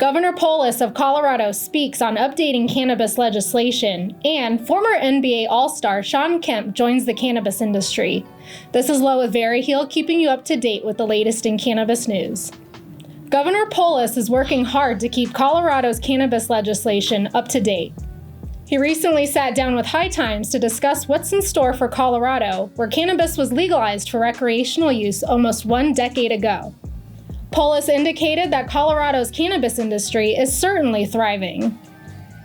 Governor Polis of Colorado speaks on updating cannabis legislation, and former NBA All-Star Shawn Kemp joins the cannabis industry. This is Lo with Veriheal, keeping you up to date with the latest in cannabis news. Governor Polis is working hard to keep Colorado's cannabis legislation up to date. He recently sat down with High Times to discuss what's in store for Colorado, where cannabis was legalized for recreational use almost 1 decade ago. Polis indicated that Colorado's cannabis industry is certainly thriving.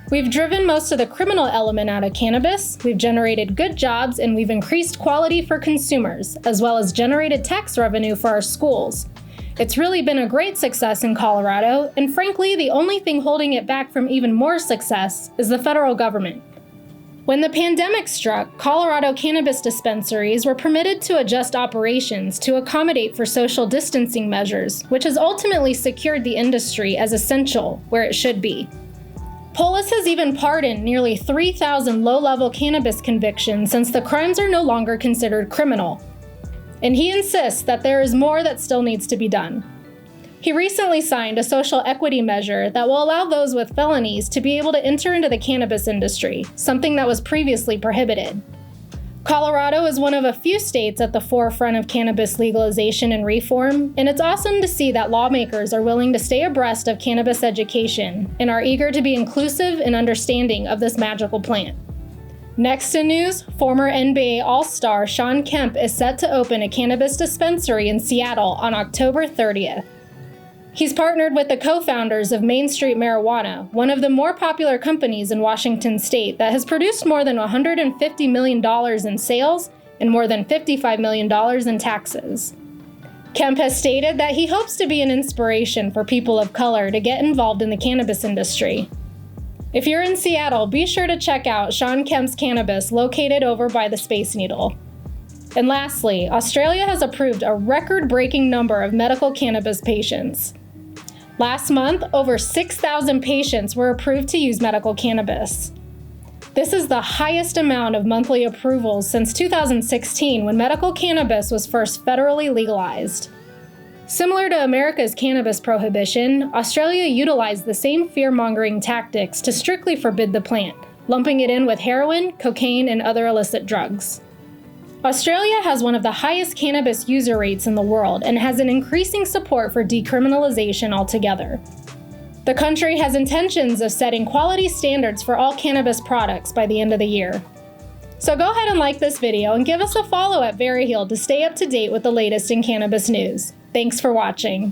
We've driven most of the criminal element out of cannabis, we've generated good jobs, and we've increased quality for consumers, as well as generated tax revenue for our schools. It's really been a great success in Colorado, and frankly, the only thing holding it back from even more success is the federal government. When the pandemic struck, Colorado cannabis dispensaries were permitted to adjust operations to accommodate for social distancing measures, which has ultimately secured the industry as essential, where it should be. Polis has even pardoned nearly 3,000 low-level cannabis convictions since the crimes are no longer considered criminal. And he insists that there is more that still needs to be done. He recently signed a social equity measure that will allow those with felonies to be able to enter into the cannabis industry, something that was previously prohibited. Colorado is one of a few states at the forefront of cannabis legalization and reform, and it's awesome to see that lawmakers are willing to stay abreast of cannabis education and are eager to be inclusive and understanding of this magical plant. Next in news, former NBA All-Star Shawn Kemp is set to open a cannabis dispensary in Seattle on October 30th. He's partnered with the co-founders of Main Street Marijuana, one of the more popular companies in Washington state that has produced more than $150 million in sales and more than $55 million in taxes. Kemp has stated that he hopes to be an inspiration for people of color to get involved in the cannabis industry. If you're in Seattle, be sure to check out Shawn Kemps Cannabis, located over by the Space Needle. And lastly, Australia has approved a record-breaking number of medical cannabis patients. Last month, over 6,000 patients were approved to use medical cannabis. This is the highest amount of monthly approvals since 2016, when medical cannabis was first federally legalized. Similar to America's cannabis prohibition, Australia utilized the same fear-mongering tactics to strictly forbid the plant, lumping it in with heroin, cocaine, and other illicit drugs. Australia has one of the highest cannabis user rates in the world and has an increasing support for decriminalization altogether. The country has intentions of setting quality standards for all cannabis products by the end of the year. So go ahead and like this video and give us a follow at Veriheal to stay up to date with the latest in cannabis news. Thanks for watching.